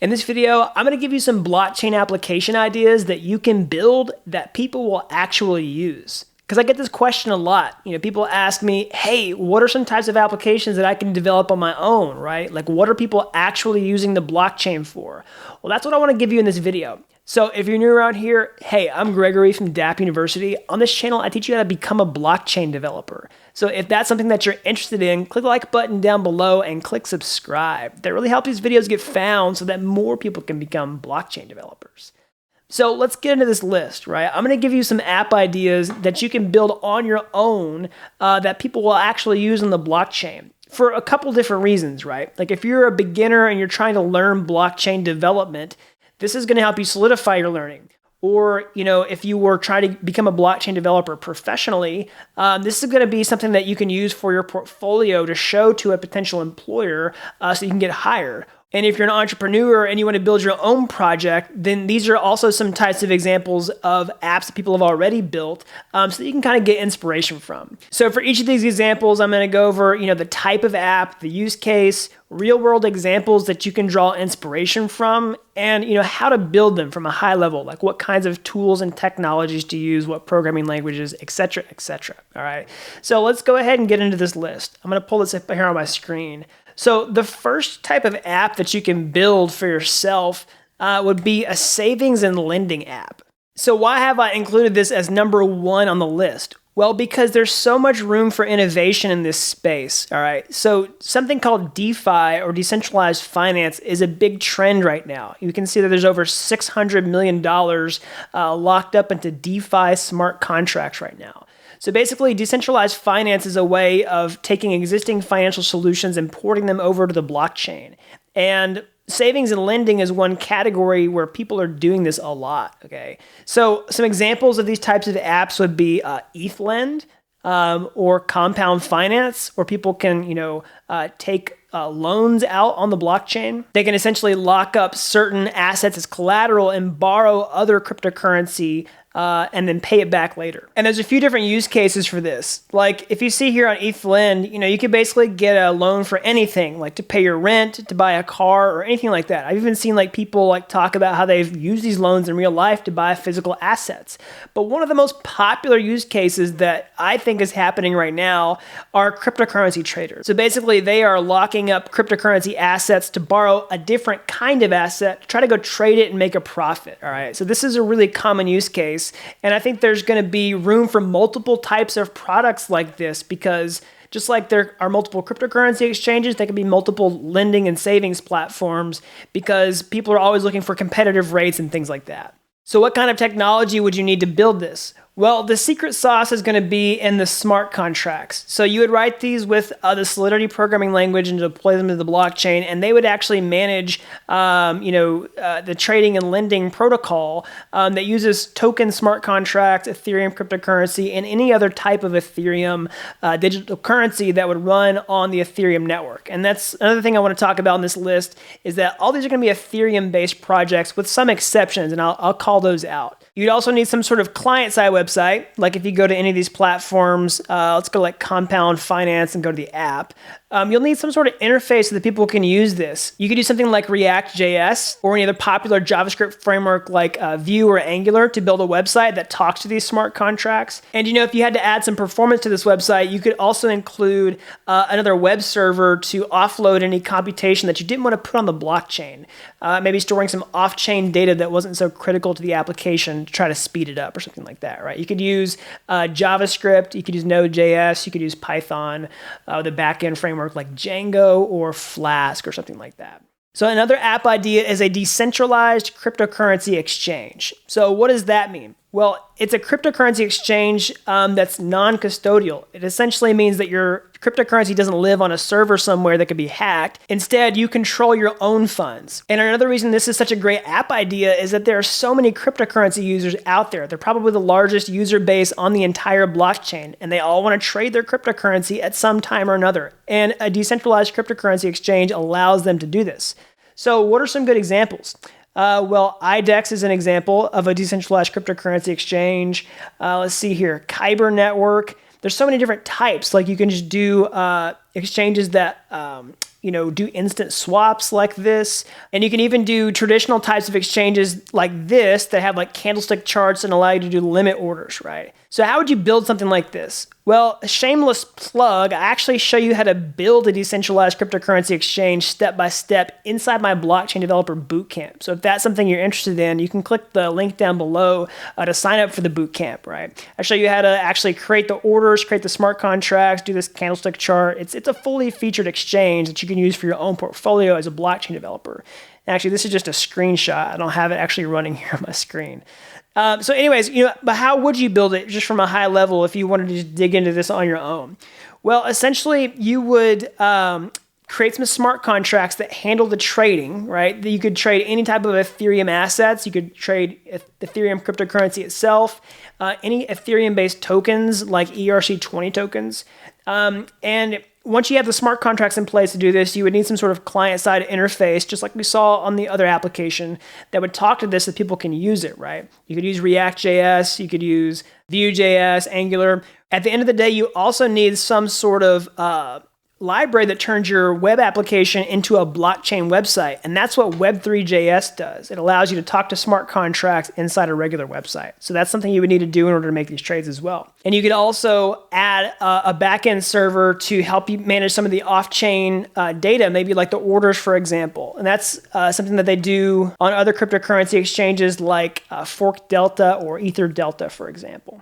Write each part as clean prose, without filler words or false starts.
In this video, I'm going to give you some blockchain application ideas that you can build that people will actually use. Because I get this question a lot. People ask me, hey, what are some types of applications that I can develop on my own, right? Like, what are people actually using the blockchain for? Well, that's what I want to give you in this video. So if you're new around here, hey, I'm Gregory from Dapp University. On this channel, I teach you how to become a blockchain developer. So if that's something that you're interested in, click the like button down below and click subscribe. That really helps these videos get found so that more people can become blockchain developers. So let's get into this list, right? I'm going to give you some app ideas that you can build on your own that people will actually use on the blockchain for a couple different reasons, right? Like if you're a beginner and you're trying to learn blockchain development, this is going to help you solidify your learning. Or, if you were trying to become a blockchain developer professionally, this is going to be something that you can use for your portfolio to show to a potential employer so you can get hired. And if you're an entrepreneur and you want to build your own project, then these are also some types of examples of apps that people have already built so that you can kind of get inspiration from. So for each of these examples, I'm going to go over, the type of app, the use case, real world examples that you can draw inspiration from, and how to build them from a high level, like what kinds of tools and technologies to use, what programming languages, etc., etc. All right. So let's go ahead and get into this list. I'm going to pull this up here on my screen. So the first type of app that you can build for yourself would be a savings and lending app. So why have I included this as number one on the list? Well, because there's so much room for innovation in this space, all right? So something called DeFi or decentralized finance is a big trend right now. You can see that there's over $600 million locked up into DeFi smart contracts right now. So basically, decentralized finance is a way of taking existing financial solutions and porting them over to the blockchain. And savings and lending is one category where people are doing this a lot, okay? So some examples of these types of apps would be ETHLend or Compound Finance, where people can, take loans out on the blockchain. They can essentially lock up certain assets as collateral and borrow other cryptocurrency and then pay it back later. And there's a few different use cases for this. Like if you see here on ETHLend, you can basically get a loan for anything, like to pay your rent, to buy a car, or anything like that. I've even seen people talk about how they've used these loans in real life to buy physical assets. But one of the most popular use cases that I think is happening right now are cryptocurrency traders. So basically they are locking up cryptocurrency assets to borrow a different kind of asset, to try to go trade it and make a profit, all right? So this is a really common use case. And I think there's going to be room for multiple types of products like this because just like there are multiple cryptocurrency exchanges, there can be multiple lending and savings platforms because people are always looking for competitive rates and things like that. So what kind of technology would you need to build this? Well, the secret sauce is going to be in the smart contracts. So you would write these with the Solidity programming language and deploy them to the blockchain, and they would actually manage, the trading and lending protocol that uses token smart contracts, Ethereum cryptocurrency, and any other type of Ethereum digital currency that would run on the Ethereum network. And that's another thing I want to talk about in this list is that all these are going to be Ethereum-based projects with some exceptions, and I'll call those out. You'd also need some sort of client-side website, like if you go to any of these platforms, let's go like Compound Finance and go to the app. You'll need some sort of interface so that people can use this. You could use something like React.js or any other popular JavaScript framework like Vue or Angular to build a website that talks to these smart contracts. And if you had to add some performance to this website, you could also include another web server to offload any computation that you didn't want to put on the blockchain. Maybe storing some off-chain data that wasn't so critical to the application to try to speed it up or something like that, right? You could use JavaScript, you could use Node.js, you could use Python, the backend framework like Django or Flask or something like that. So another app idea is a decentralized cryptocurrency exchange. So what does that mean? Well, it's a cryptocurrency exchange that's non-custodial. It essentially means that your cryptocurrency doesn't live on a server somewhere that could be hacked. Instead, you control your own funds. And another reason this is such a great app idea is that there are so many cryptocurrency users out there. They're probably the largest user base on the entire blockchain, and they all want to trade their cryptocurrency at some time or another. And a decentralized cryptocurrency exchange allows them to do this. So what are some good examples? Well, IDEX is an example of a decentralized cryptocurrency exchange. Let's see here, Kyber Network. There's so many different types. Like you can just do exchanges that do instant swaps like this. And you can even do traditional types of exchanges like this that have like candlestick charts and allow you to do limit orders, right? So how would you build something like this? Well, a shameless plug, I actually show you how to build a decentralized cryptocurrency exchange step by step inside my blockchain developer bootcamp. So if that's something you're interested in, you can click the link down below to sign up for the bootcamp, right? I show you how to actually create the orders, create the smart contracts, do this candlestick chart. It's a fully featured exchange that you can use for your own portfolio as a blockchain developer. Actually, this is just a screenshot. I don't have it actually running here on my screen. So anyways, but how would you build it just from a high level if you wanted to just dig into this on your own? Well, essentially, you would create some smart contracts that handle the trading, right? You could trade any type of Ethereum assets. You could trade Ethereum cryptocurrency itself, any Ethereum-based tokens like ERC20 tokens. And once you have the smart contracts in place to do this, you would need some sort of client-side interface, just like we saw on the other application, that would talk to this so people can use it, right? You could use React.js, you could use Vue.js, Angular. At the end of the day, you also need some sort of library that turns your web application into a blockchain website. And that's what Web3.js does. It allows you to talk to smart contracts inside a regular website. So that's something you would need to do in order to make these trades as well. And you could also add a backend server to help you manage some of the off-chain data, maybe like the orders, for example. And that's something that they do on other cryptocurrency exchanges like Fork Delta or Ether Delta, for example.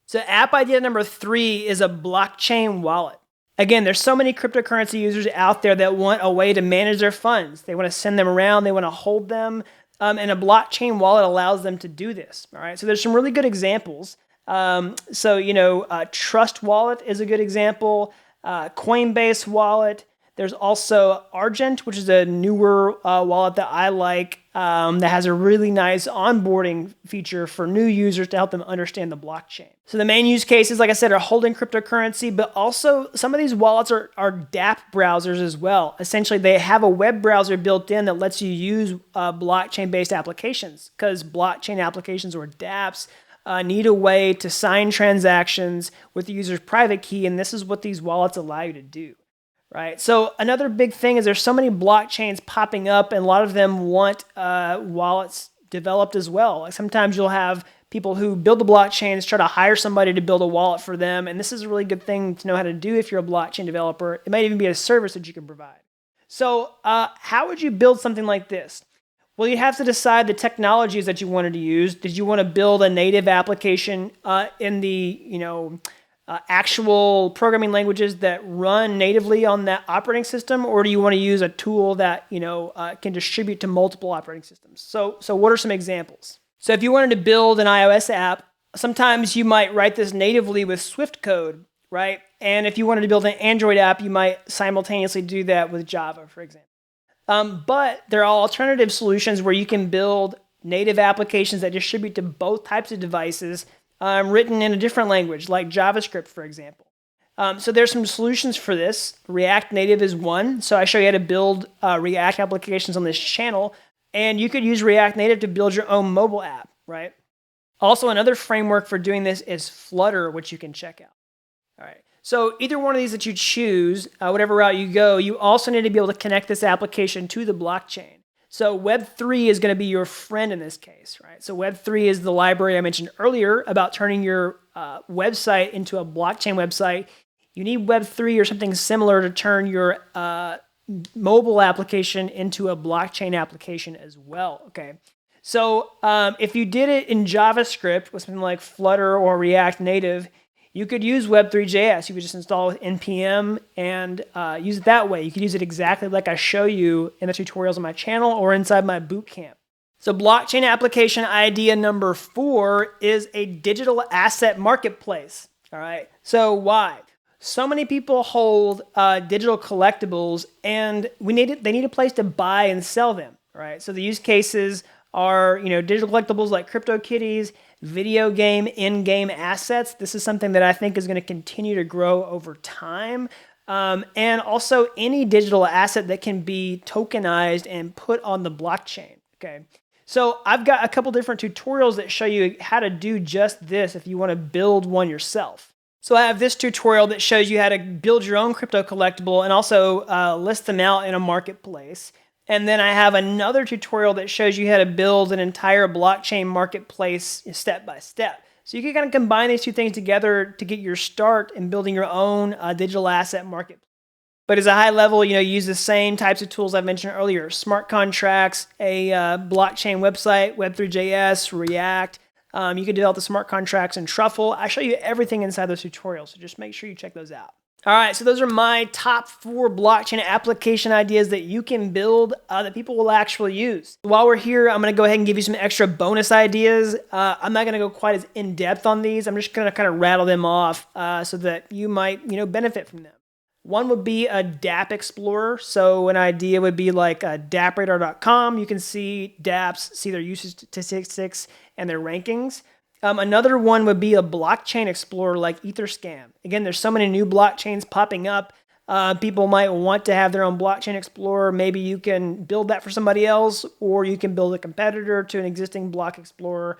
So app idea number 3 is a blockchain wallet. Again, there's so many cryptocurrency users out there that want a way to manage their funds. They want to send them around, they want to hold them, and a blockchain wallet allows them to do this. All right, so there's some really good examples. Trust Wallet is a good example. Coinbase Wallet. There's also Argent, which is a newer wallet that I like, that has a really nice onboarding feature for new users to help them understand the blockchain. So the main use cases, like I said, are holding cryptocurrency, but also some of these wallets are Dapp browsers as well. Essentially, they have a web browser built in that lets you use blockchain-based applications, because blockchain applications or dApps need a way to sign transactions with the user's private key, and this is what these wallets allow you to do. Right. So another big thing is there's so many blockchains popping up, and a lot of them want wallets developed as well. Like sometimes you'll have people who build the blockchains try to hire somebody to build a wallet for them, and this is a really good thing to know how to do if you're a blockchain developer. It might even be a service that you can provide. So how would you build something like this? Well, you have to decide the technologies that you wanted to use. Did you want to build a native application in the actual programming languages that run natively on that operating system, or do you want to use a tool that can distribute to multiple operating systems? So what are some examples? So if you wanted to build an iOS app, sometimes you might write this natively with Swift code, right? And if you wanted to build an Android app, you might simultaneously do that with Java, for example. But there are alternative solutions where you can build native applications that distribute to both types of devices, written in a different language, like JavaScript, for example. So there's some solutions for this. React Native is one. So I show you how to build React applications on this channel. And you could use React Native to build your own mobile app, right? Also, another framework for doing this is Flutter, which you can check out. All right. So either one of these that you choose, whatever route you go, you also need to be able to connect this application to the blockchain. So Web3 is going to be your friend in this case, right? So Web3 is the library I mentioned earlier about turning your website into a blockchain website. You need Web3 or something similar to turn your mobile application into a blockchain application as well, okay? So if you did it in JavaScript with something like Flutter or React Native, you could use Web3.js. You could just install NPM and use it that way. You could use it exactly like I show you in the tutorials on my channel or inside my bootcamp. So blockchain application idea number 4 is a digital asset marketplace. All right. So why? So many people hold digital collectibles, and they need a place to buy and sell them. All right. So the use cases are digital collectibles like CryptoKitties, video game in-game assets. This is something that I think is going to continue to grow over time. And also any digital asset that can be tokenized and put on the blockchain. Okay. So I've got a couple different tutorials that show you how to do just this if you want to build one yourself. So I have this tutorial that shows you how to build your own crypto collectible and also list them out in a marketplace. And then I have another tutorial that shows you how to build an entire blockchain marketplace step by step. So you can kind of combine these two things together to get your start in building your own digital asset marketplace. But as a high level, use the same types of tools I mentioned earlier: smart contracts, a blockchain website, Web3.js, React. You can develop the smart contracts in Truffle. I show you everything inside those tutorials, so just make sure you check those out. All right, so those are my top 4 blockchain application ideas that you can build that people will actually use. While we're here, I'm going to go ahead and give you some extra bonus ideas. I'm not going to go quite as in-depth on these. I'm just going to kind of rattle them off so that you might benefit from them. One would be a Dapp Explorer. So an idea would be like dappradar.com. You can see Dapps, see their usage statistics and their rankings. Another one would be a blockchain explorer like Etherscan. Again, there's so many new blockchains popping up. People might want to have their own blockchain explorer. Maybe you can build that for somebody else, or you can build a competitor to an existing block explorer.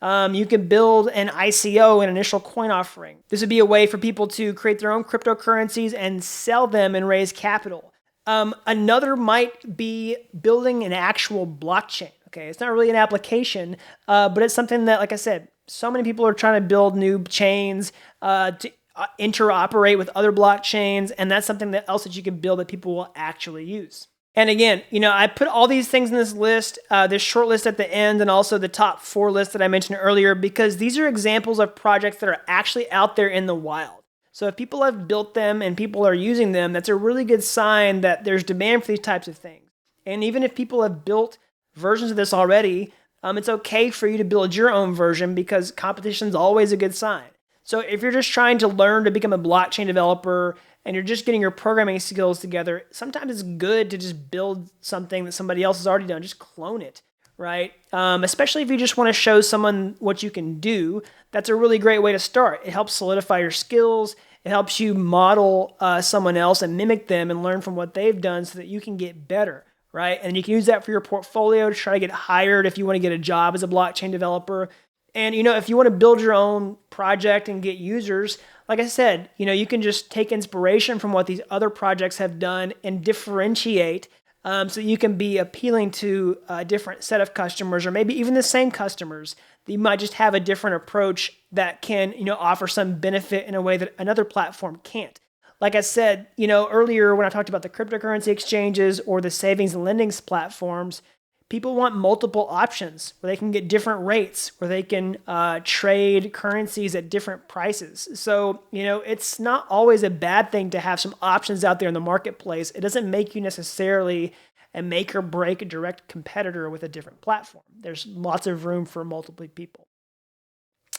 You can build an ICO, an initial coin offering. This would be a way for people to create their own cryptocurrencies and sell them and raise capital. Another might be building an actual blockchain. Okay, it's not really an application, but it's something that, like I said, so many people are trying to build new chains to interoperate with other blockchains, and that's something else that you can build that people will actually use. And again, I put all these things in this list, this short list at the end, and also the top 4 list that I mentioned earlier, because these are examples of projects that are actually out there in the wild. So if people have built them and people are using them, that's a really good sign that there's demand for these types of things. And even if people have built versions of this already, it's okay for you to build your own version, because competition is always a good sign. So if you're just trying to learn to become a blockchain developer and you're just getting your programming skills together, sometimes it's good to just build something that somebody else has already done. Just clone it, right? Especially if you just want to show someone what you can do. That's a really great way to start. It helps solidify your skills. It helps you model someone else and mimic them and learn from what they've done so that you can get better, right? And you can use that for your portfolio to try to get hired if you want to get a job as a blockchain developer. And, if you want to build your own project and get users, like I said, you can just take inspiration from what these other projects have done and differentiate so you can be appealing to a different set of customers, or maybe even the same customers. You might just have a different approach that can, offer some benefit in a way that another platform can't. Like I said, earlier when I talked about the cryptocurrency exchanges or the savings and lending platforms, people want multiple options where they can get different rates, where they can trade currencies at different prices. So, it's not always a bad thing to have some options out there in the marketplace. It doesn't make you necessarily a make or break a direct competitor with a different platform. There's lots of room for multiple people.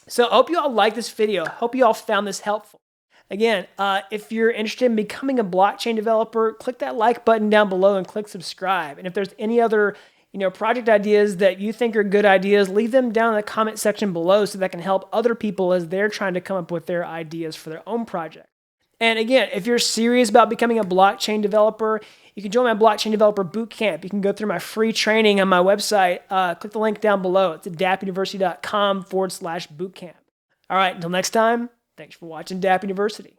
So I hope you all like this video. I hope you all found this helpful. Again, if you're interested in becoming a blockchain developer, click that like button down below and click subscribe. And if there's any other project ideas that you think are good ideas, leave them down in the comment section below so that can help other people as they're trying to come up with their ideas for their own project. And again, if you're serious about becoming a blockchain developer, you can join my Blockchain Developer Bootcamp. You can go through my free training on my website. Click the link down below. It's at dappuniversity.com/bootcamp. All right, until next time, thanks for watching Dapp University.